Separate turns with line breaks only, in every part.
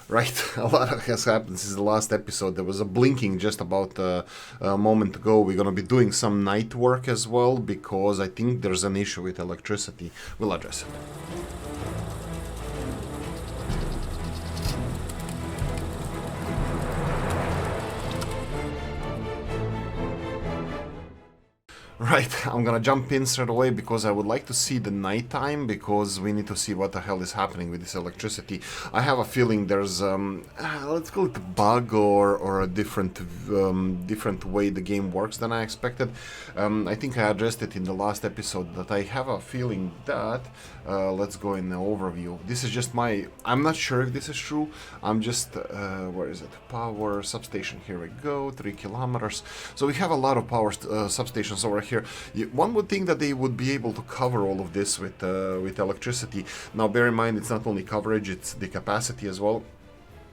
Right, a lot has happened since the last episode. There was a blinking just about a moment ago. We're gonna be doing some night work as well because I think there's an issue with electricity. We'll address it. Right, I'm gonna jump in straight away because I would like to see the nighttime because we need to see what the hell is happening with this electricity. I have a feeling there's let's call it a bug or a different way the game works than I expected. I think I addressed it in the last episode that I have a feeling that let's go in the overview. This is just I'm not sure if this is true. I'm just where is it? Power substation. Here we go. 3 kilometers. So we have a lot of power substations over here. One would think that they would be able to cover all of this with electricity. Now bear in mind it's not only coverage, it's the capacity as well.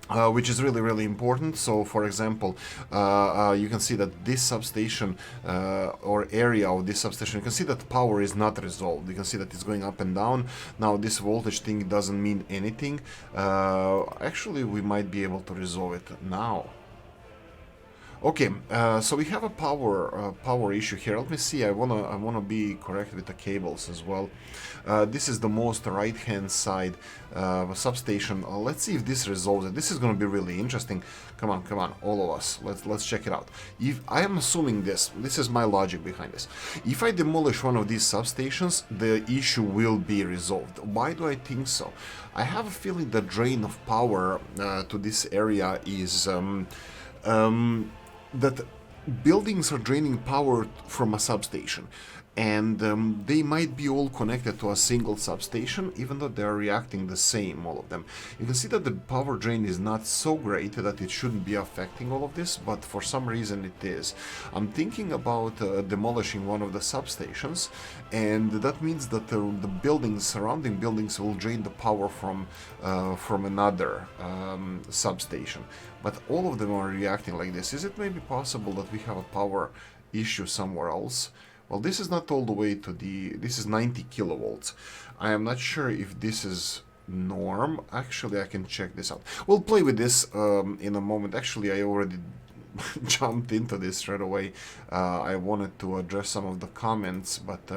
Which is really, really important. So, for example, you can see that this substation or area of this substation, you can see that power is not resolved. You can see that it's going up and down. Now, this voltage thing doesn't mean anything. Actually, we might be able to resolve it now. Okay, so we have a power issue here. Let me see. I wanna be correct with the cables as well. This is the most right-hand side substation. Let's see if this resolves it. This is gonna be really interesting. Come on, all of us. Let's check it out. If I am assuming this is my logic behind this. If I demolish one of these substations, the issue will be resolved. Why do I think so? I have a feeling the drain of power to this area is that buildings are draining power from a substation, and they might be all connected to a single substation, even though they are reacting the same, all of them. You can see that the power drain is not so great that it shouldn't be affecting all of this, but for some reason it is. I'm thinking about demolishing one of the substations, and that means that the buildings, surrounding buildings, will drain the power from another substation. But all of them are reacting like this. Is it maybe possible that we have a power issue somewhere else? Well, this is not all the way to this is 90 kilovolts. I am not sure if this is norm. Actually, I can check this out. We'll play with this in a moment. Actually, I already jumped into this straight away. I wanted to address some of the comments, but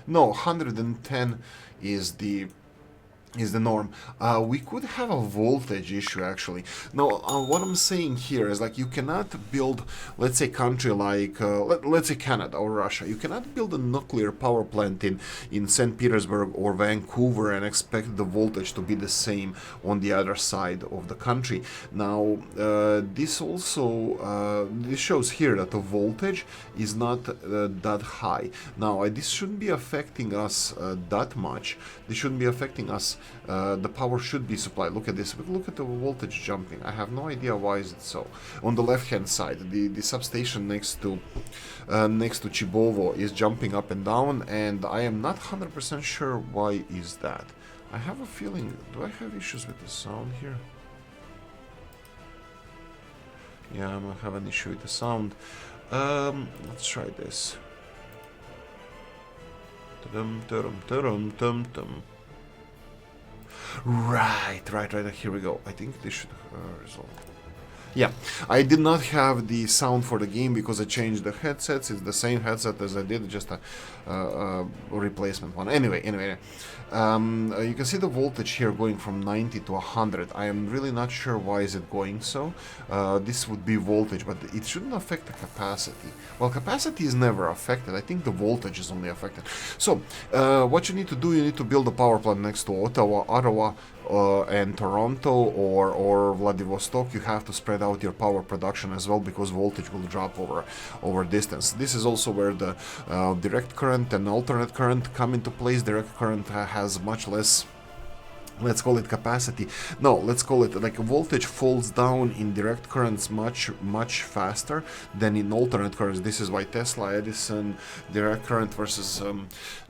no, 110 is the norm. We could have a voltage issue actually. Now, what I'm saying here is like you cannot build, let's say, country like let's say Canada or Russia. You cannot build a nuclear power plant in St. Petersburg or Vancouver and expect the voltage to be the same on the other side of the country. Now, this also this shows here that the voltage is not that high. Now, this shouldn't be affecting us that much. This shouldn't be affecting us. The power should be supplied. Look at this. But look at the voltage jumping. I have no idea why is it so. On the left-hand side, the substation next to Chibovo is jumping up and down, and I am not 100% sure why is that. I have a feeling. Do I have issues with the sound here? Yeah, I might have an issue with the sound. Let's try this. Right, here we go. I think this should resolve. Yeah, I did not have the sound for the game because I changed the headsets. It's the same headset as I did, just a replacement one. Anyway, you can see the voltage here going from 90 to 100. I am really not sure why is it going so. This would be voltage, but it shouldn't affect the capacity. Well, capacity is never affected. I think the voltage is only affected. So, what you need to do, you need to build a power plant next to Ottawa, and Toronto or Vladivostok. You have to spread out your power production as well because voltage will drop over distance. This is also where the direct current and alternate current come into place. Direct current has much less, let's call it capacity. No, let's call it like voltage falls down in direct currents much faster than in alternate currents. This is why Tesla, Edison, direct current versus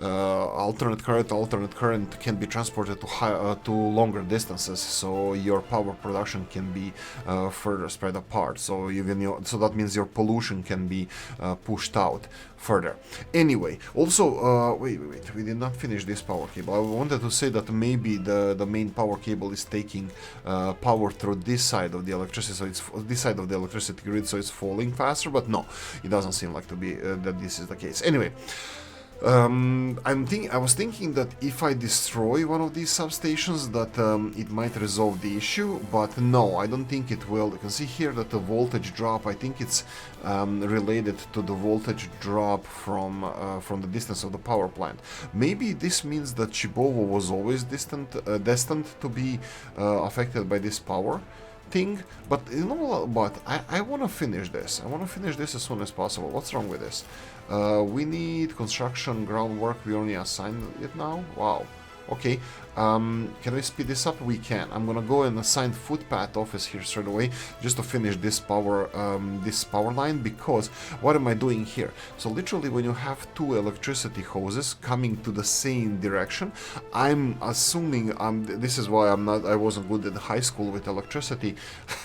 alternate current can be transported to longer distances, so your power production can be further spread apart. So so that means your pollution can be pushed out further. Anyway, also wait, we did not finish this power cable. I wanted to say that maybe the the main power cable is taking power through this side of the electricity, so it's this side of the electricity grid, so it's falling faster. But no, it doesn't seem like to be that this is the case. Anyway. I was thinking that if I destroy one of these substations that it might resolve the issue, but no, I don't think it will. You can see here that the voltage drop, I think it's related to the voltage drop from the distance of the power plant. Maybe this means that Chibovo was always destined to be affected by this power thing, but you know what, I want to finish this. I want to finish this as soon as possible. What's wrong with this? We need construction groundwork. We only assigned it now. Wow. Okay. Can we speed this up? We can. I'm gonna go and assign footpath office here straight away just to finish this power line, because what am I doing here? So literally, when you have two electricity hoses coming to the same direction, I'm assuming this is why I wasn't good in high school with electricity.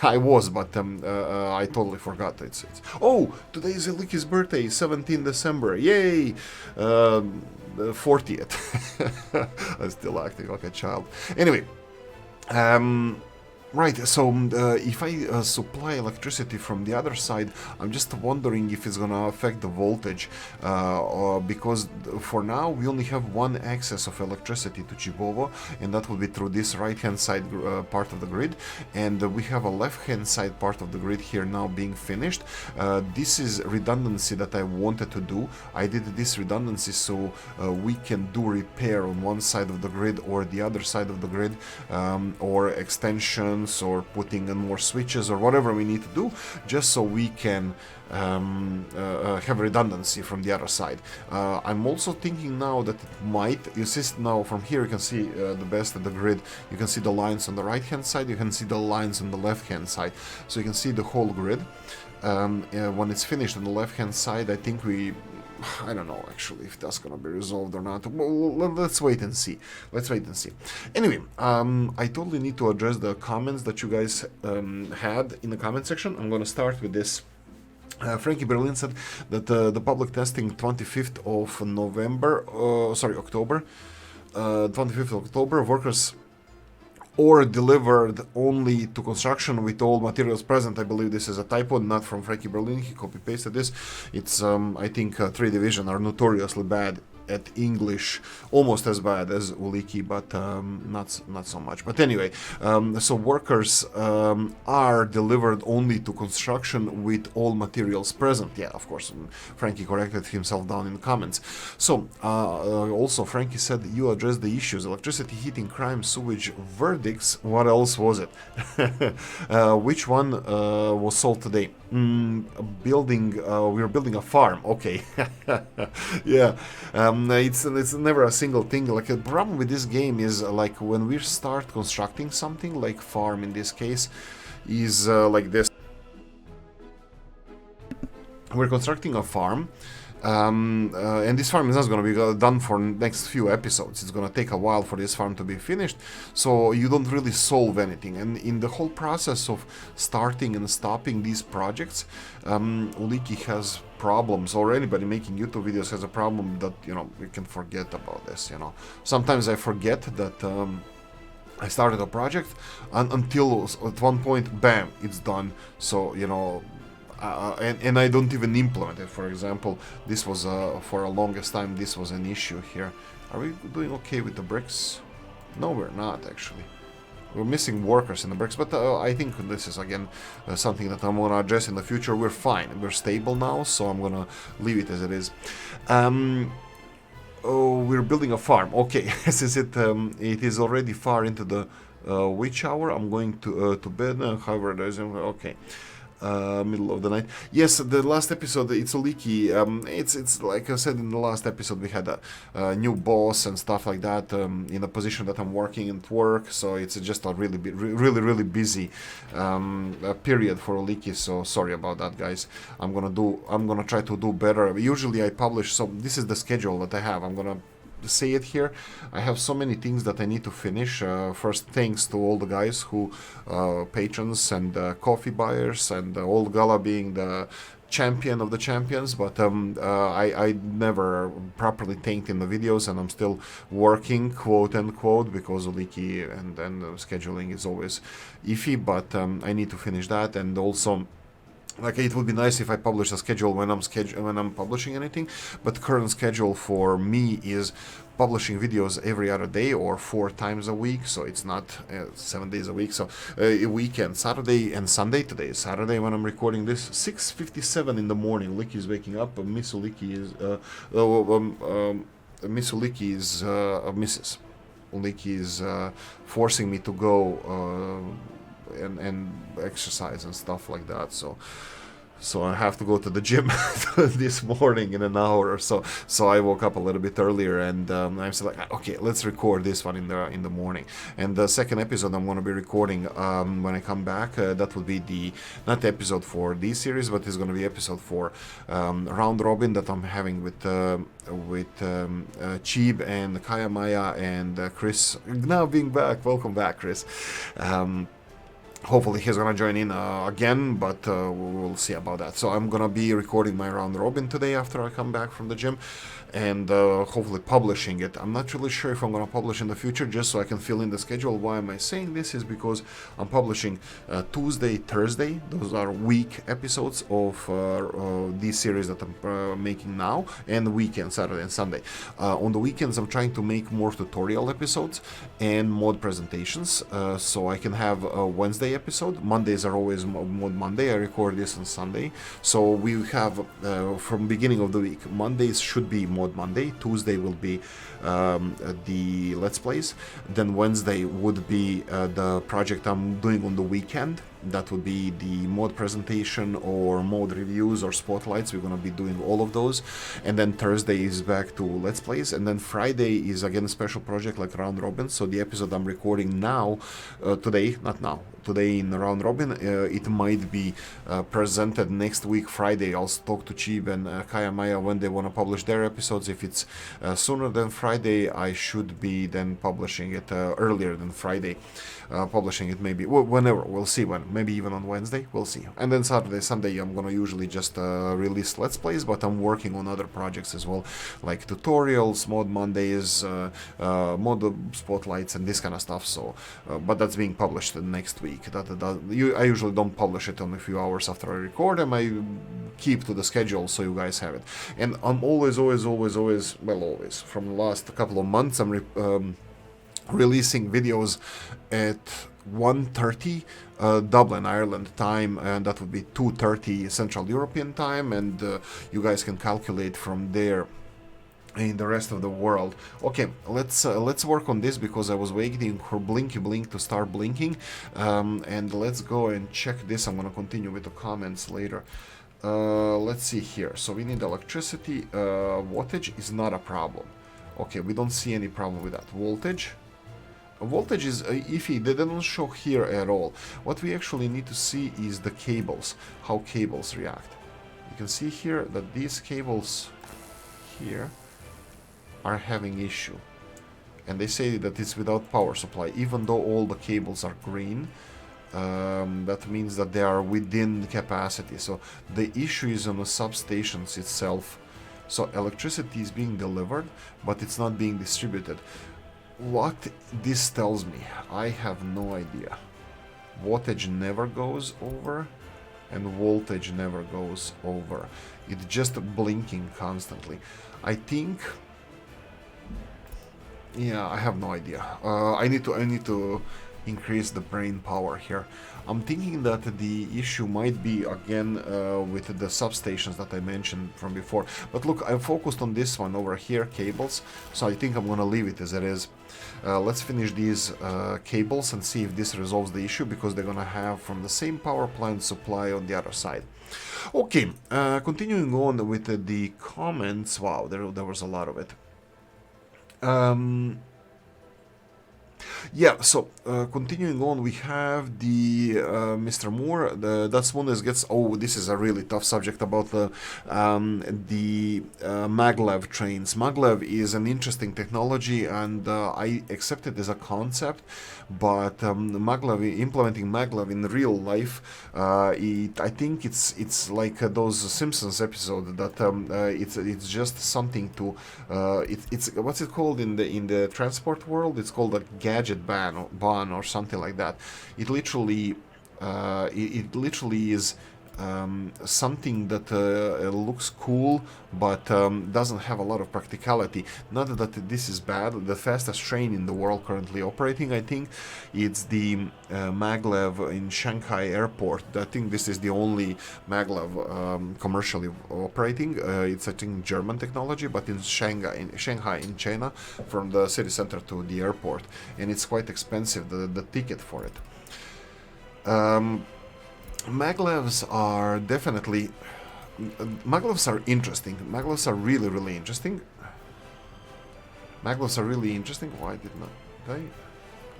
I was, but I totally forgot. It's oh, today is Oolykee's birthday, 17 December. Yay! 40th. I'm still acting like a child. Anyway, right, so if I supply electricity from the other side, I'm just wondering if it's gonna affect the voltage, because for now we only have one access of electricity to Chibovo, and that will be through this right-hand side part of the grid, and we have a left-hand side part of the grid here now being finished. This is redundancy that I wanted to do. I did this redundancy so we can do repair on one side of the grid or the other side of the grid, or extension or putting in more switches or whatever we need to do, just so we can have redundancy from the other side. I'm also thinking now that it might, you see now from here you can see the best of the grid. You can see the lines on the right hand side, you can see the lines on the left hand side, so you can see the whole grid. When it's finished on the left hand side, I think I don't know actually if that's gonna be resolved or not. Well, let's wait and see. Anyway, I totally need to address the comments that you guys had in the comment section. I'm gonna start with this. Frankie Berlin said that the public testing 25th of October, 25th of October, workers or delivered only to construction with all materials present. I believe this is a typo, not from Frankie Berlin. He copy-pasted this. It's, I think, 3 Division are notoriously bad at English, almost as bad as Oolykee, but not so much. But anyway, so workers are delivered only to construction with all materials present. Yeah, of course, Frankie corrected himself down in the comments. So, also Frankie said you addressed the issues: electricity, heating, crime, sewage, verdicts. What else was it? Which one was solved today? We're building a farm. Okay. Yeah. It's never a single thing. Like, a problem with this game is like when we start constructing something like farm in this case is like this. We're constructing a farm, and this farm is not going to be done for next few episodes. It's going to take a while for this farm to be finished, so you don't really solve anything. And in the whole process of starting and stopping these projects, Oolykee has problems, or anybody making YouTube videos has a problem that, you know, we can forget about this, you know. Sometimes I forget that I started a project until at one point, bam, it's done. So, you know, and I don't even implement it. For example, this was for a longest time this was an issue here. Are we doing okay with the bricks? No, we're not actually. We're missing workers in the bricks, but I think this is again something that I'm gonna address in the future. We're fine, we're stable now, so I'm gonna leave it as it is. Oh, we're building a farm. Okay, since it is already far into the which hour? I'm going to bed. However, there's okay. Middle of the night. Yes, the last episode, it's Oolykee. It's like I said in the last episode, we had a new boss and stuff like that in a position that I'm working at work. So it's just a really busy period for Oolykee. So sorry about that, guys. I'm gonna try to do better. Usually I publish. So this is the schedule that I have. I'm gonna say it here. I have so many things that I need to finish. First, thanks to all the guys who patrons and coffee buyers, and Old Gala being the champion of the champions, but I never properly tanked in the videos, and I'm still working, quote unquote, because Oolykee and scheduling is always iffy, but I need to finish that. And also, like, it would be nice if I publish a schedule when I'm publishing anything, but current schedule for me is publishing videos every other day or 4 times a week, so it's not 7 days a week. So a weekend, Saturday and Sunday. Today is Saturday when I'm recording this. 6:57 in the morning. Oolykee is waking up. Miss Oolykee is Miss Oolykee is Mrs. Oolykee is forcing me to go and exercise and stuff like that. So I have to go to the gym this morning in an hour or so. So I woke up a little bit earlier, and I'm still like, okay, let's record this one in the morning. And the second episode I'm going to be recording when I come back. That will be the not episode for this series, but it's going to be episode for round robin that I'm having with Cheeb and Kaya Maya and Chris. Now being back, welcome back, Chris. Hopefully he's gonna join in again, but we'll see about that. So I'm gonna be recording my round robin today after I come back from the gym, and hopefully publishing it. I'm not really sure if I'm gonna publish in the future, just so I can fill in the schedule. Why am I saying this? Is because I'm publishing Tuesday, Thursday. Those are week episodes of this series that I'm making now, and weekend, Saturday and Sunday. On the weekends, I'm trying to make more tutorial episodes and mod presentations, so I can have a Wednesday episode. Mondays are always mod Monday. I record this on Sunday, so we have from beginning of the week. Mondays should be mod Monday. Tuesday will be the Let's Plays. Then Wednesday would be the project I'm doing on the weekend. That would be the mod presentation or mod reviews or spotlights. We're going to be doing all of those. And then Thursday is back to Let's Plays. And then Friday is again a special project like Round Robin. So the episode I'm recording now, today in Round Robin, it might be presented next week, Friday. I'll talk to Cheeb and Kaya Maya when they want to publish their episodes. If it's sooner than Friday, I should be then publishing it earlier than Friday. Publishing it maybe whenever, we'll see when, maybe even on Wednesday, we'll see. And then Saturday, Sunday, I'm gonna usually just release Let's Plays, but I'm working on other projects as well, like tutorials, mod Mondays, mod spotlights, and this kind of stuff. So, but that's being published next week. I usually don't publish it on a few hours after I record them. I keep to the schedule so you guys have it. And I'm always, from the last couple of months, I'm releasing videos at 1:30 Dublin, Ireland time, and that would be 2:30 Central European time, and you guys can calculate from there in the rest of the world. Okay, let's work on this, because I was waiting for Blinky Blink to start blinking, and let's go and check this. I'm gonna continue with the comments later. Let's see here. So we need electricity. Wattage is not a problem. Okay, we don't see any problem with that. Voltage is iffy. They don't show here at all. What we actually need to see is the cables, how cables react. You can see here that these cables here are having issue, and they say that it's without power supply, even though all the cables are green. That means that they are within capacity. So the issue is on the substations itself. So electricity is being delivered, but it's not being distributed. What this tells me, I have no idea. Wattage never goes over, and voltage never goes over. It's just blinking constantly. I think, yeah, I have no idea. I need to increase the brain power here. I'm thinking that the issue might be again with the substations that I mentioned from before. But look, I'm focused on this one over here, cables. So I think I'm gonna leave it as it is. Let's finish these cables and see if this resolves the issue, because they're gonna have from the same power plant supply on the other side. Okay, continuing on with the comments. Wow, there was a lot of it. Yeah, so continuing on, we have the Mr. Moore. That's one that gets. Oh, this is a really tough subject about the maglev trains. Maglev is an interesting technology, and I accept it as a concept, but implementing maglev in real life, I think it's like those Simpsons episode that it's just something to it's what's it called in the transport world? It's called a gadget ban or something like that. It literally it literally is something that looks cool but doesn't have a lot of practicality. Not that this is bad. The fastest train in the world currently operating, I think, it's the maglev in Shanghai airport. I think this is the only maglev commercially operating. It's, I think, German technology, but in Shanghai in China, from the city center to the airport, and it's quite expensive, the ticket for it. Maglevs are definitely maglevs are interesting. Maglevs are really interesting. Maglevs are really interesting. Why did I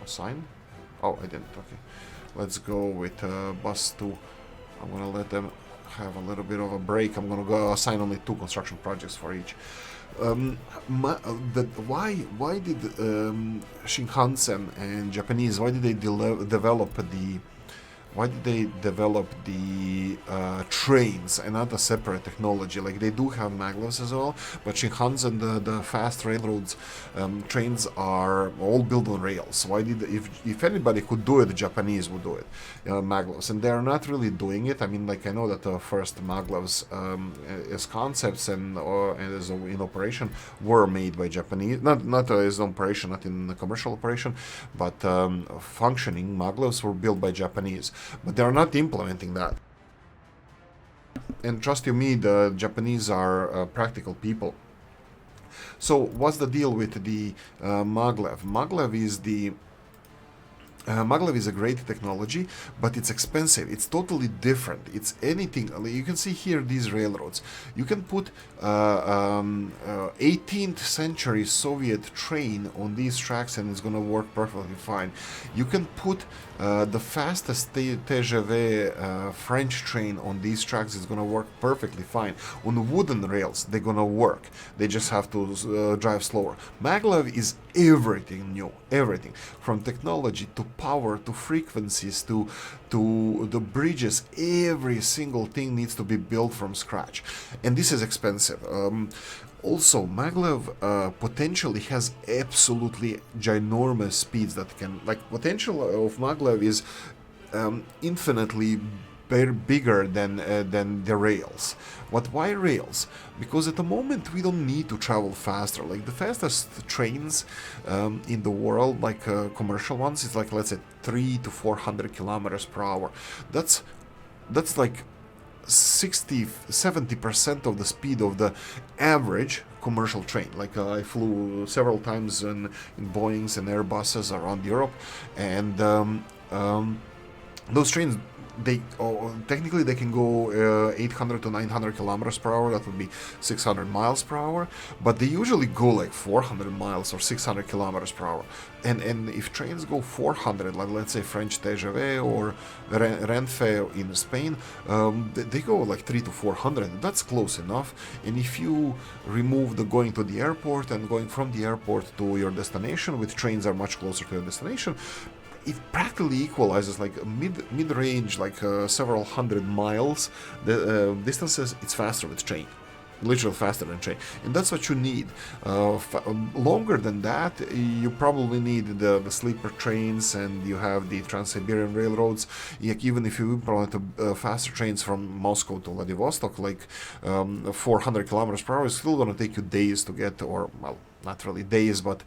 assign? Oh, I didn't. Okay, let's go with bus 2. I'm gonna let them have a little bit of a break. I'm gonna go assign only 2 construction projects for each. Why did Shinkansen and Japanese, why did they develop the trains and not a separate technology? Like, they do have maglevs as well, but Shinkansen, the fast railroads trains are all built on rails. Why did, if anybody could do it, the Japanese would do it, maglevs, and they are not really doing it. I mean, like, I know that the first maglevs as concepts and as in operation were made by Japanese, not as operation, not in the commercial operation, but functioning maglevs were built by Japanese. But they are not implementing that. And trust you me, the Japanese are practical people. So what's the deal with the maglev? Maglev is a great technology, but it's expensive. It's totally different. It's anything. You can see here these railroads. You can put 18th century Soviet train on these tracks and it's going to work perfectly fine. You can put the fastest TGV French train on these tracks. It's going to work perfectly fine. On wooden rails, they're going to work. They just have to drive slower. Maglev is everything new. Everything. From technology to power to frequencies to the bridges. Every single thing needs to be built from scratch. And this is expensive. Also, maglev potentially has absolutely ginormous speeds that can, like, potential of maglev is infinitely bigger than the rails. But why rails? Because at the moment we don't need to travel faster. Like, the fastest trains in the world, like commercial ones, is like, let's say, 300 to 400 kilometers per hour. That's like 60-70% of the speed of the average commercial train. Like, I flew several times in Boeings and Airbuses around Europe, and those trains, technically they can go 800 to 900 kilometers per hour. That would be 600 miles per hour, but they usually go like 400 miles or 600 kilometers per hour. And if trains go 400, like, let's say, French TGV or Renfe in Spain, they go like 300 to 400. That's close enough. And if you remove the going to the airport and going from the airport to your destination, with trains are much closer to your destination, it practically equalizes, like, mid-range, like several hundred miles. The distances, it's faster with train, literally faster than train, and that's what you need. Longer than that, you probably need the sleeper trains, and you have the Trans-Siberian railroads. Even if you implement faster trains from Moscow to Vladivostok, like 400 kilometers per hour, it's still going to take you days to get, or, well, not really days, but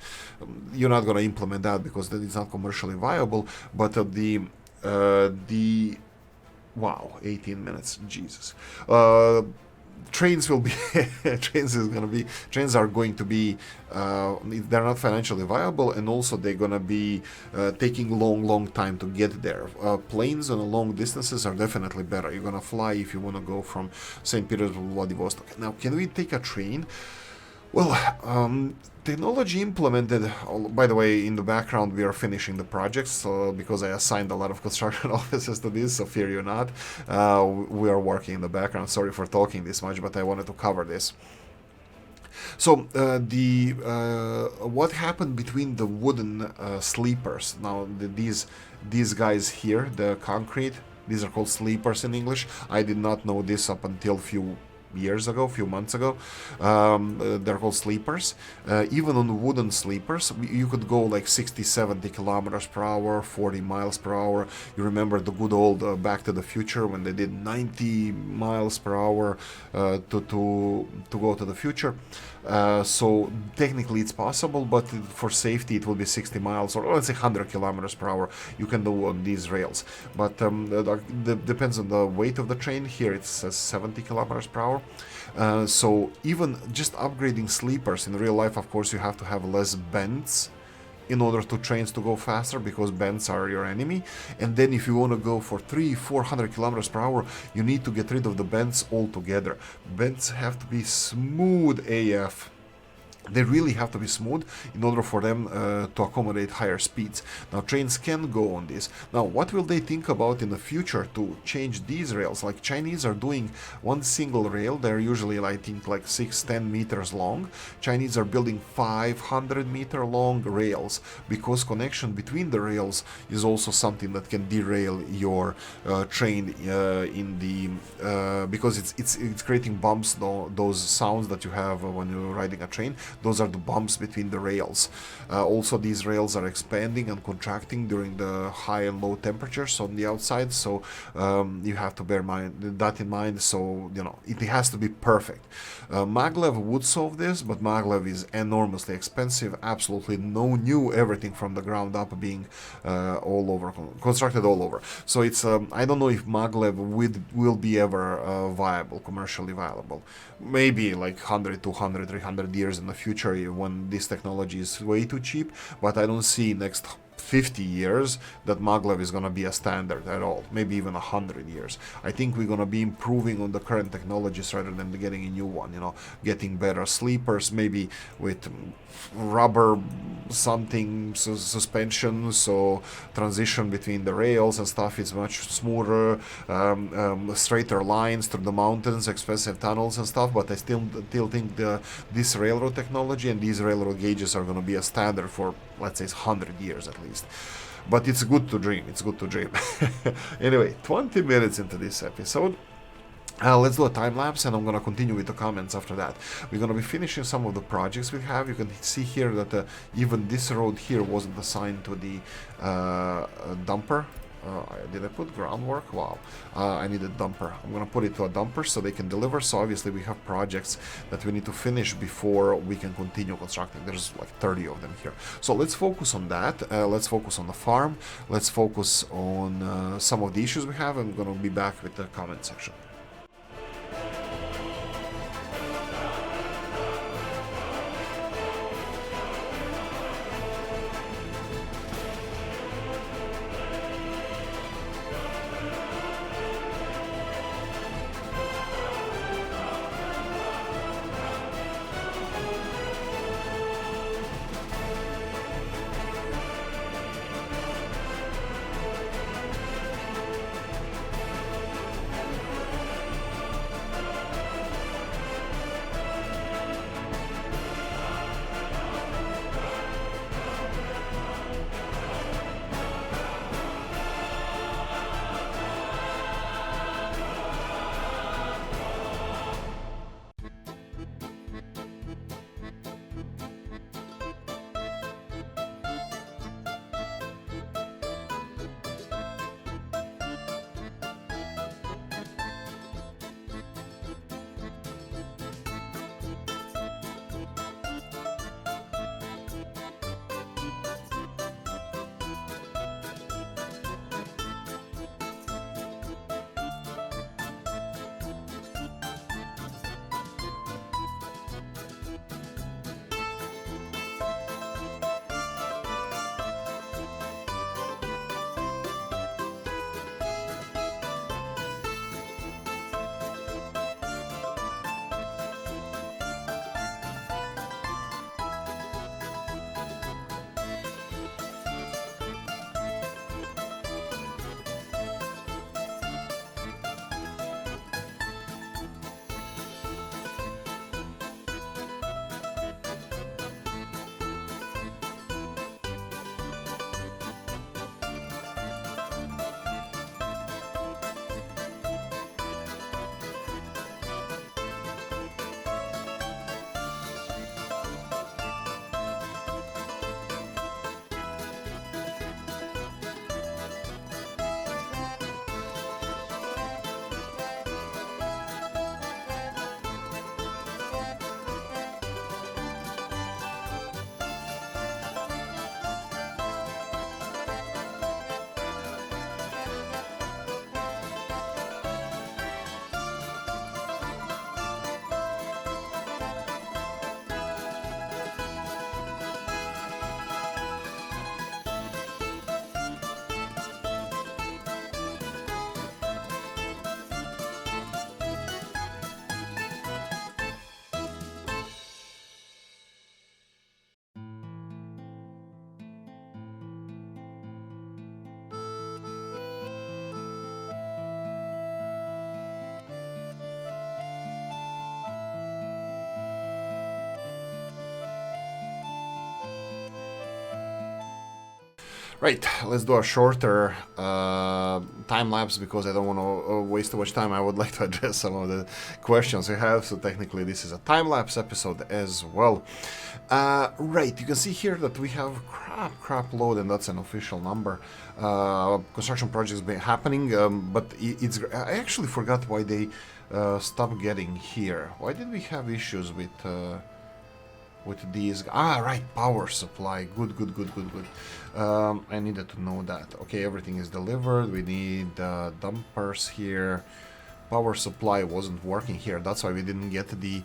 you're not going to implement that because that is not commercially viable. But wow, 18 minutes, Jesus. Trains will be trains are going to be they're not financially viable, and also they're going to be taking long time to get there. Planes on long distances are definitely better. You're going to fly if you want to go from St. Petersburg to Vladivostok. Now, can we take a train? Well, technology implemented, by the way, in the background we are finishing the projects, so because I assigned a lot of construction offices to this, so fear you not. We are working in the background. Sorry for talking this much, but I wanted to cover this. So the what happened between the wooden sleepers? Now these guys here, the concrete, these are called sleepers in English. I did not know this up until few months ago. They're called sleepers. Even on wooden sleepers, you could go like 60, 70 kilometers per hour, 40 miles per hour. You remember the good old Back to the Future when they did 90 miles per hour to go to the future. So technically it's possible, but for safety it will be 60 miles or let's say 100 kilometers per hour you can do on these rails. But depends on the weight of the train. Here it says 70 kilometers per hour. So even just upgrading sleepers in real life, of course, you have to have less bends in order to trains to go faster, because bends are your enemy. And then if you want to go for 300-400 kilometers per hour, you need to get rid of the bends altogether. Bends have to be smooth AF. They really have to be smooth in order for them to accommodate higher speeds. Now trains can go on this. Now what will they think about in the future to change these rails? Like Chinese are doing one single rail. They're usually I think like 6-10 meters long. Chinese are building 500-meter long rails, because connection between the rails is also something that can derail your train in the because it's creating bumps, those sounds that you have when you're riding a train. Those are the bumps between the rails. Also, these rails are expanding and contracting during the high and low temperatures on the outside, so you have to bear that in mind. So, it has to be perfect. Maglev would solve this, but Maglev is enormously expensive. Absolutely no new everything from the ground up being constructed all over. So it's I don't know if Maglev will be ever viable, commercially viable. Maybe like 100, 200, 300 years in the future when this technology is way too cheap, but I don't see next 50 years that maglev is going to be a standard at all. Maybe even 100 years. I think we're going to be improving on the current technologies rather than getting a new one, getting better sleepers, maybe with rubber something suspension, so transition between the rails and stuff is much smoother, straighter lines through the mountains, expensive tunnels and stuff. But I still think this railroad technology and these railroad gauges are going to be a standard for, let's say, 100 years at least. But it's good to dream. Anyway, 20 minutes into this episode. Let's do a time lapse, and I'm going to continue with the comments after that. We're going to be finishing some of the projects we have. You can see here that even this road here wasn't assigned to the dumper. Did I put groundwork? Wow. I need a dumper. I'm going to put it to a dumper so they can deliver. So obviously we have projects that we need to finish before we can continue constructing. There's like 30 of them here. So let's focus on that. Let's focus on the farm. Let's focus on some of the issues we have. I'm going to be back with the comment section. Right, let's do a shorter time lapse because I don't want to waste too much time. I would like to address some of the questions we have, so technically this is a time lapse episode as well. Right, you can see here that we have crap load, and that's an official number. Construction projects been happening, but I actually forgot why they stopped getting here. Why did we have issues with these? Right, power supply. Good. I needed to know that. Okay, everything is delivered. We need dumpers here. Power supply wasn't working here. That's why we didn't get the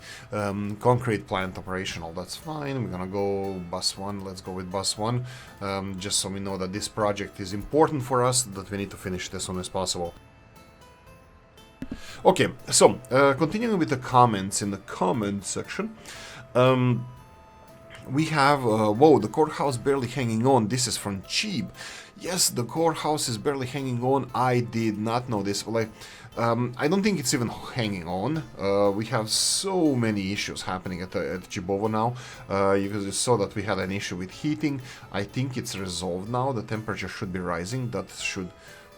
concrete plant operational. That's fine. We're gonna go bus 1. Let's go with bus 1. Just so we know that this project is important for us, that we need to finish it as soon as possible. Okay, so continuing with the comments in the comment section. We have, whoa, the courthouse barely hanging on. This is from Cheap. Yes, the courthouse is barely hanging on. I did not know this. Like, I don't think it's even hanging on. We have so many issues happening at Chibovo now. You saw that we had an issue with heating. I think it's resolved now. The temperature should be rising. That should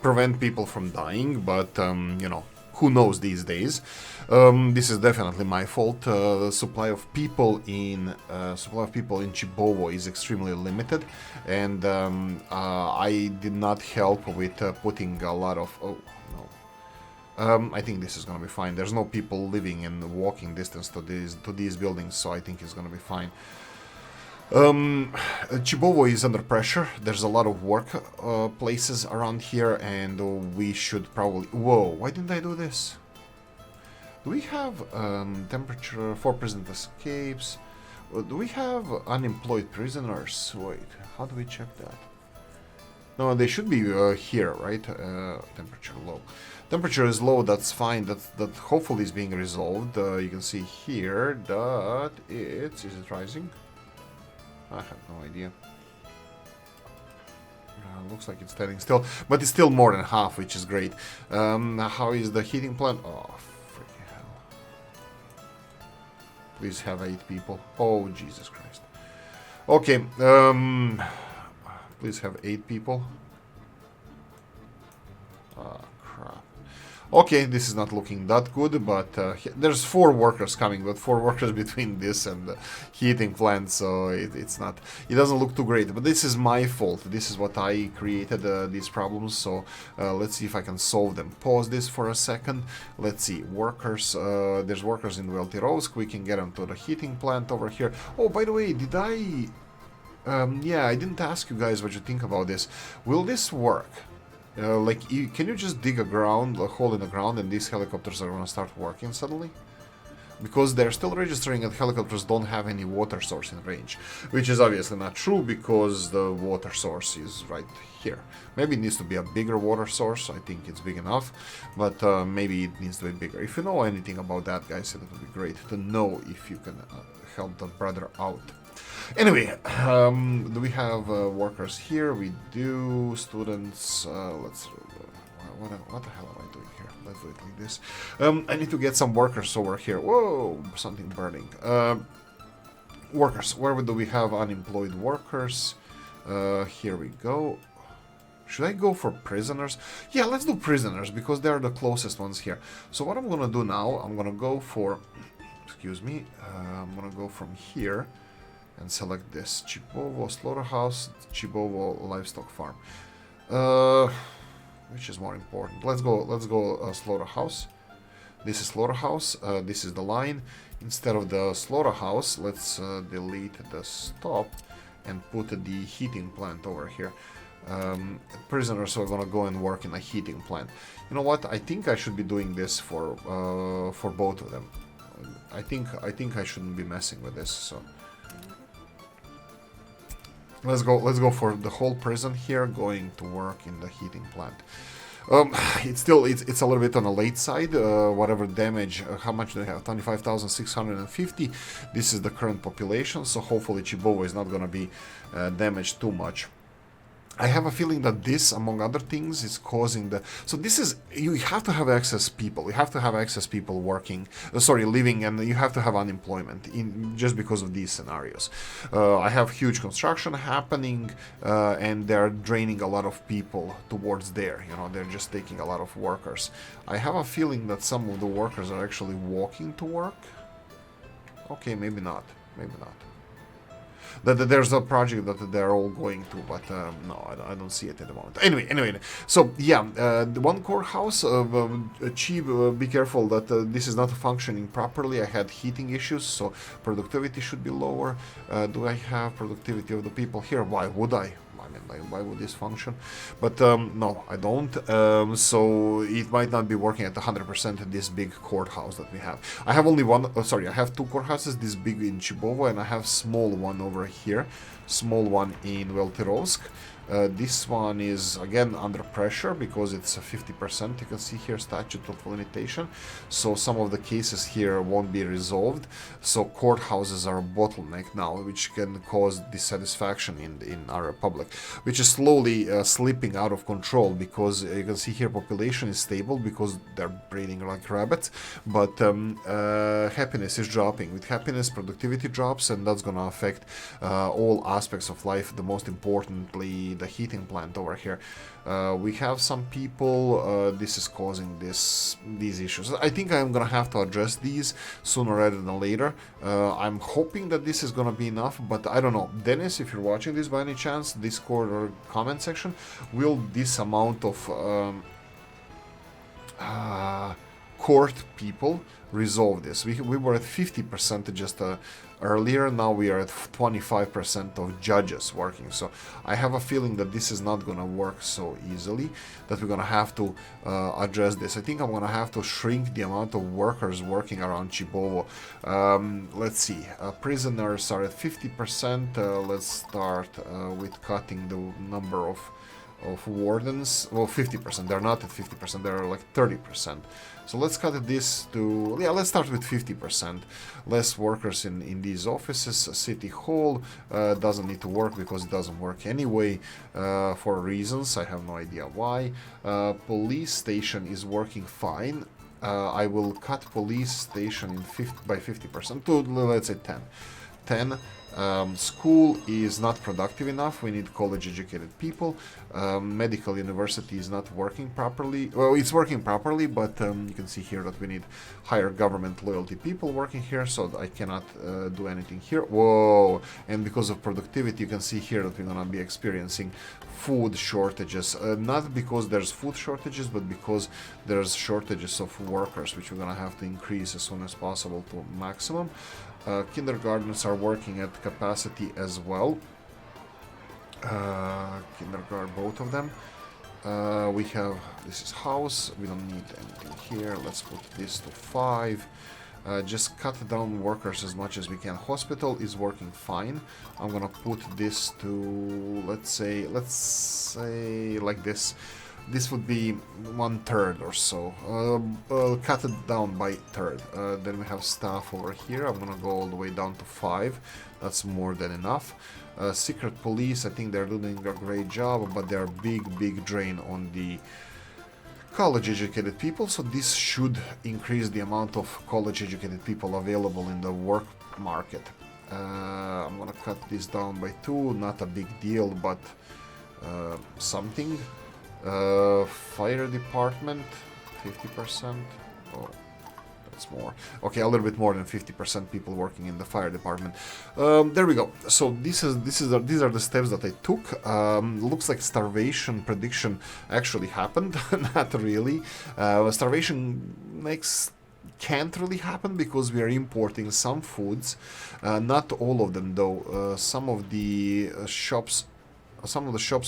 prevent people from dying, but, you know, who knows these days. This is definitely my fault. The supply of people in Chibovo is extremely limited, and I did not help with putting a lot of. Oh no. I think this is gonna be fine. There's no people living in walking distance to these buildings, so I think it's gonna be fine. Chibovo is under pressure. There's a lot of work places around here, and we should probably... Whoa, why didn't I do this? Do we have temperature, 4 prison escapes? Do we have unemployed prisoners? Wait, how do we check that? No, they should be here, right? Temperature low. Temperature is low, that's fine. That hopefully is being resolved. You can see here that it's... Is it rising? I have no idea. Looks like it's standing still, but it's still more than half, which is great. How is the heating plant? Oh, freaking hell. Please have 8 people. Oh, Jesus Christ. Okay, please have 8 people. Crap. Okay, this is not looking that good, but there's 4 workers coming, but 4 workers between this and the heating plant, so it doesn't look too great. But this is my fault. This is what I created, these problems, so let's see if I can solve them. Pause this for a second. Let's see, workers, there's workers in Veltirovsk. We can get them to the heating plant over here. Oh, by the way, did I... yeah, I didn't ask you guys what you think about this. Will this work? Can you just dig a hole in the ground, and these helicopters are gonna start working suddenly? Because they're still registering that helicopters don't have any water source in range, which is obviously not true because the water source is right here. Maybe it needs to be a bigger water source. I think it's big enough, but maybe it needs to be bigger. If you know anything about that, guys, it would be great to know if you can help the brother out. Anyway, do we have workers here? We do. Students, let's... what the hell am I doing here? Let's do it like this. I need to get some workers over here. Whoa, something burning. Workers, where do we have unemployed workers? Here we go. Should I go for prisoners? Yeah, let's do prisoners, because they're the closest ones here. So what I'm gonna do now, I'm gonna go for... Excuse me. I'm gonna go from here and select this Chibovo slaughterhouse, Chibovo livestock farm. Which is more important? Let's go slaughterhouse. This is slaughterhouse. This is the line. Instead of the slaughterhouse, let's delete the stop and put the heating plant over here. Prisoners are gonna go and work in a heating plant. You know what? I think I should be doing this for both of them. I think I shouldn't be messing with this. So. Let's go for the whole prison here, going to work in the heating plant. It's a little bit on the late side. Whatever damage, how much do they have? 25,650. This is the current population, so hopefully Chibovo is not gonna be damaged too much. I have a feeling that this, among other things, is causing the... So this is... You have to have access people. You have to have access people working... living, and you have to have unemployment just because of these scenarios. I have huge construction happening, and they're draining a lot of people towards there. You know, they're just taking a lot of workers. I have a feeling that some of the workers are actually walking to work. Okay, maybe not. Maybe not. That there's a project that they're all going to, but no, I don't see it at the moment. Anyway, so yeah, the one courthouse, cheap, be careful that this is not functioning properly. I had heating issues, so productivity should be lower. Do I have productivity of the people here? Why would I? I mean, like, why would this function? But no, I don't. So it might not be working at 100% in this big courthouse that we have. I have only one. I have two courthouses. This big in Chibovo, and I have small one over here. Small one in Veltirovsk. This one is again under pressure because it's 50%. You can see here statute of limitation. So some of the cases here won't be resolved. So courthouses are a bottleneck now, which can cause dissatisfaction in our public, which is slowly slipping out of control because you can see here population is stable because they're breeding like rabbits, but happiness is dropping. With happiness, productivity drops, and that's gonna affect all aspects of life. The most importantly, the heating plant over here. We have some people, this is causing these issues. I think I'm gonna have to address these sooner rather than later. I'm hoping that this is gonna be enough, but I don't know. Dennis, if you're watching this by any chance, Discord or comment section, will this amount of court people resolve this? We were at 50% just earlier, now we are at 25% of judges working, so I have a feeling that this is not gonna work so easily, that we're gonna have to address this. I think I'm gonna have to shrink the amount of workers working around Chibovo. Let's see, prisoners are at 50%. Let's start with cutting the number of wardens. Well, 50%. They're not at 50%. They're like 30%. So let's cut this to... Yeah, let's start with 50%. Less workers in these offices. City Hall doesn't need to work because it doesn't work anyway for reasons. I have no idea why. Police station is working fine. I will cut police station by 50% to, let's say, 10. School is not productive enough. We need college-educated people. Medical university is not working properly. Well, it's working properly, but you can see here that we need higher government loyalty people working here, so I cannot do anything here. Whoa! And because of productivity, you can see here that we're gonna be experiencing food shortages. Not because there's food shortages, but because there's shortages of workers, which we're gonna have to increase as soon as possible to maximum. Kindergartens are working at capacity as well. Kindergarten, both of them. We have, this is house, we don't need anything here. Let's put this to 5. Just cut down workers as much as we can. Hospital is working fine. I'm gonna put this to, let's say like this. This would be 1/3 or so. Cut it down by 1/3. Then we have staff over here. I'm gonna go all the way down to 5. That's more than enough. Secret police, I think they're doing a great job, but they're big drain on the college-educated people. So this should increase the amount of college-educated people available in the work market. I'm gonna cut this down by 2. Not a big deal, but something. Fire department, 50%. Oh, that's more. Okay, a little bit more than 50% people working in the fire department. There we go. So these are the steps that I took. Looks like starvation prediction actually happened. Not really. Starvation can't really happen because we are importing some foods. Not all of them though. Some of the shops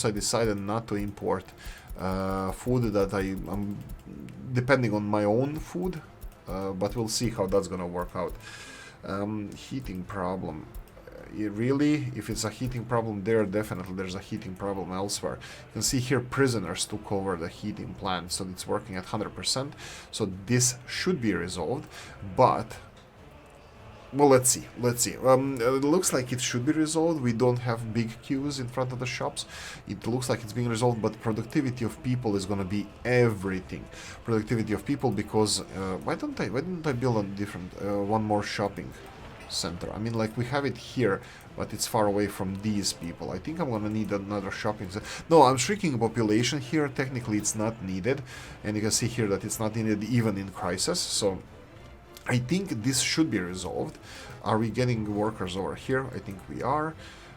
I decided not to import food that I'm depending on my own food, but we'll see how that's gonna work out. Heating problem. Really, if it's a heating problem there, definitely there's a heating problem elsewhere. You can see here prisoners took over the heating plant, so it's working at 100%. So this should be resolved, but Well, let's see. Let's see. It looks like it should be resolved. We don't have big queues in front of the shops. It looks like it's being resolved, but productivity of people is gonna be everything. Productivity of people, because why didn't I build a different one more shopping center? I mean, like, we have it here, but it's far away from these people. I think I'm gonna need another shopping center. No, I'm shrinking population here. Technically, it's not needed, and you can see here that it's not needed even in crisis. So I think this should be resolved. Are we getting workers over here? I think we are.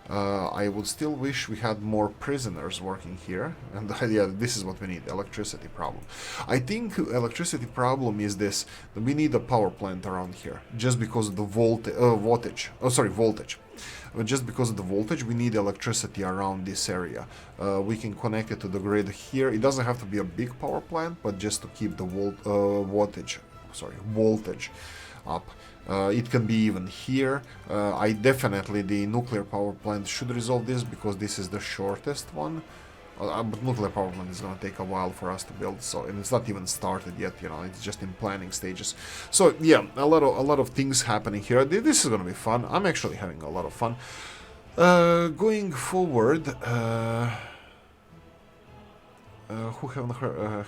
I would still wish we had more prisoners working here. And yeah, this is what we need, electricity problem. I think electricity problem is this. We need a power plant around here. Just because of the voltage. Just because of the voltage, we need electricity around this area. We can connect it to the grid here. It doesn't have to be a big power plant, but just to keep the voltage up. It can be even here. The nuclear power plant should resolve this, because this is the shortest one. But nuclear power plant is going to take a while for us to build, so, and it's not even started yet, you know, it's just in planning stages. So yeah, a lot of things happening here. This is going to be fun. I'm actually having a lot of fun. Going forward, who haven't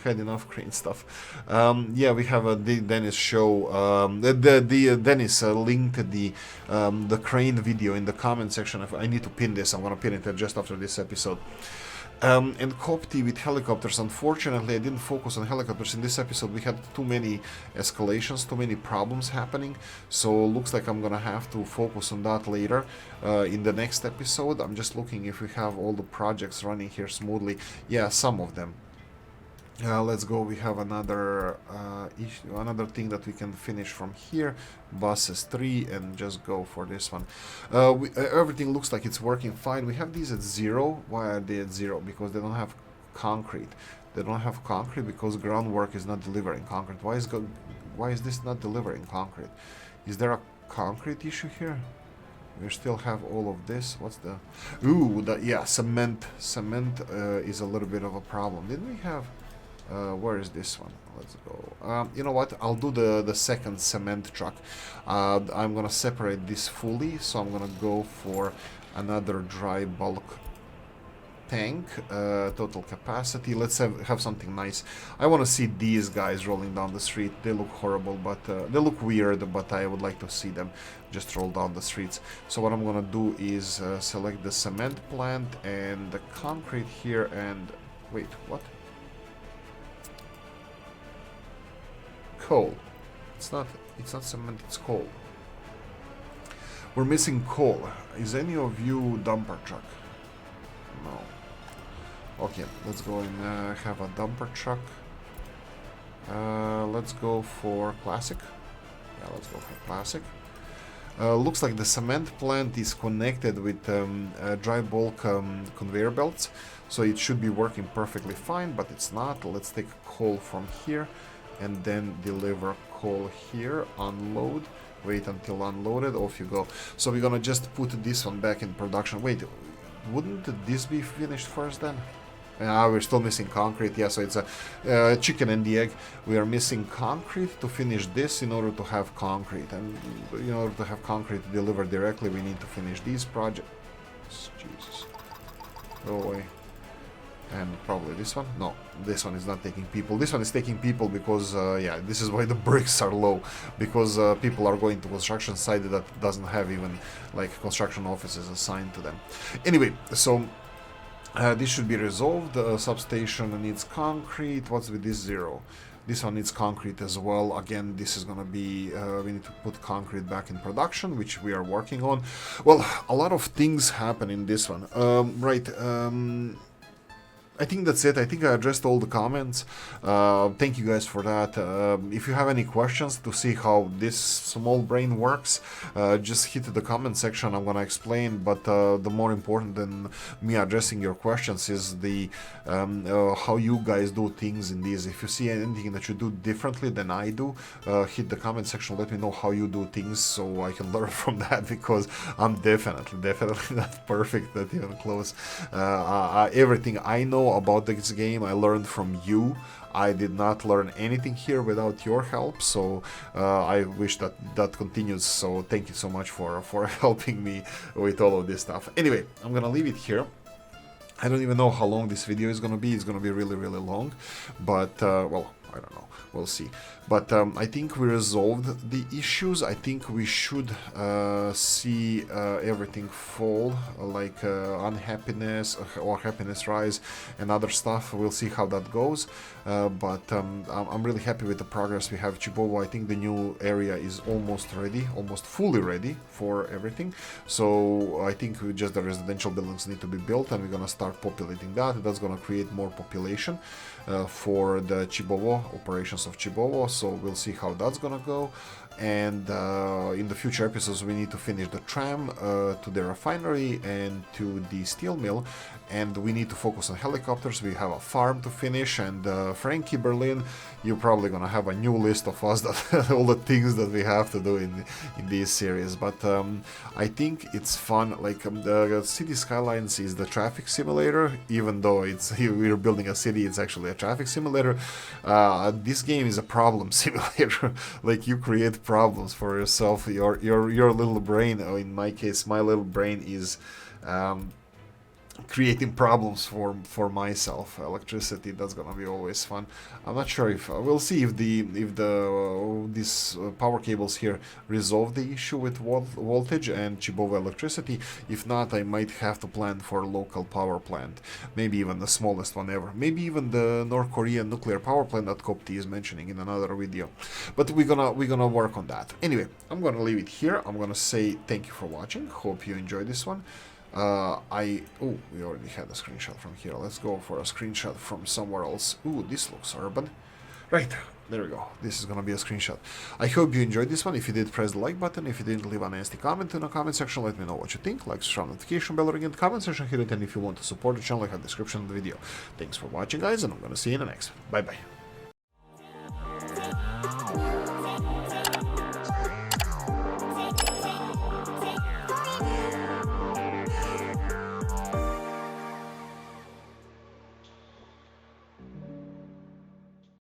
had enough crane stuff. Yeah, we have the Dennis show. Dennis linked the crane video in the comment section. I need to pin this. I'm gonna pin it just after this episode. And Copti with helicopters. Unfortunately, I didn't focus on helicopters in this episode. We had too many escalations, too many problems happening. So looks like I'm gonna have to focus on that later in the next episode. I'm just looking if we have all the projects running here smoothly. Yeah, some of them. Let's go. We have another thing that we can finish from here. Buses 3, and just go for this one. Everything looks like it's working fine. We have these at 0. Why are they at 0? Because they don't have concrete. They don't have concrete because groundwork is not delivering concrete. Why is this not delivering concrete? Is there a concrete issue here? We still have all of this. What's the... Ooh, yeah, cement. Cement is a little bit of a problem. Didn't we have... where is this one? Let's go. You know what? I'll do the second cement truck. I'm gonna separate this fully, so I'm gonna go for another dry bulk tank. Total capacity. Let's have something nice. I want to see these guys rolling down the street. They look horrible, but they look weird, but I would like to see them just roll down the streets. So what I'm gonna do is select the cement plant and the concrete here, and wait, what? Coal. It's not cement, it's coal. We're missing coal. Is any of you dumper truck? No. Okay, let's go and have a dumper truck. Let's go for classic. Yeah, let's go for classic. Looks like the cement plant is connected with dry bulk conveyor belts, so it should be working perfectly fine, but it's not. Let's take coal from here and then deliver coal here, unload, wait until unloaded, off you go. So we're gonna just put this one back in production. Wait, wouldn't this be finished first then? We're still missing concrete. Yeah, so it's a chicken and the egg. We are missing concrete to finish this in order to have concrete, and in order to have concrete to deliver directly, we need to finish these projects. Jesus, go away. And probably this one. No, this one is not taking people. This one is taking people because yeah, this is why the bricks are low, because people are going to construction site that doesn't have even like construction offices assigned to them. Anyway, so this should be resolved. Substation needs concrete. What's with this 0? This one needs concrete as well. Again, this is gonna be we need to put concrete back in production, which we are working on. Well, a lot of things happen in this one. Right. I think that's it. I think I addressed all the comments. Thank you guys for that. If you have any questions to see how this small brain works, just hit the comment section. I'm gonna explain, but the more important than me addressing your questions is the how you guys do things in these. If you see anything that you do differently than I do, hit the comment section. Let me know how you do things so I can learn from that, because I'm definitely not perfect, not even close. Everything I know about this game I learned from you. I did not learn anything here without your help, so I wish that that continues. So thank you so much for helping me with all of this stuff. Anyway, I'm gonna leave it here. I don't even know how long this video is gonna be. It's gonna be really, really long, but well, I don't know. We'll see. But I think we resolved the issues. I think we should see everything fall, like unhappiness or happiness rise and other stuff. We'll see how that goes. But I'm really happy with the progress we have. Chibovo, I think the new area is almost ready, almost fully ready for everything. So I think just the residential buildings need to be built, and we're gonna start populating that. That's gonna create more population for the Chibovo operations of Chibovo. So we'll see how that's gonna go. And in the future episodes we need to finish the tram to the refinery and to the steel mill, and we need to focus on helicopters. We have a farm to finish, and Frankie Berlin, you're probably gonna have a new list of us that all the things that we have to do in this series. But I think it's fun. Like the City Skylines is the traffic simulator, even though it's we're building a city, it's actually a traffic simulator. This game is a problem simulator. Like you create problems for yourself. Your little brain, or in my case my little brain, is creating problems for myself. Electricity, that's gonna be always fun. I'm not sure if we'll see if these power cables here resolve the issue with voltage and Chibovo electricity. If not, I might have to plan for a local power plant, maybe even the smallest one ever, maybe even the North Korean nuclear power plant that Copti is mentioning in another video. But we're gonna work on that. Anyway, I'm gonna leave it here. I'm gonna say thank you for watching. Hope you enjoyed this one. We already had a screenshot from here. Let's go for a screenshot from somewhere else. Ooh, this looks urban. Right, there we go. This is gonna be a screenshot. I hope you enjoyed this one. If you did, press the like button. If you didn't, leave a nasty comment in the comment section. Let me know what you think. Like, subscribe, notification bell, ring in the comment section, hit it. And if you want to support the channel, I have the description of the video. Thanks for watching, guys, and I'm gonna see you in the next. Bye bye.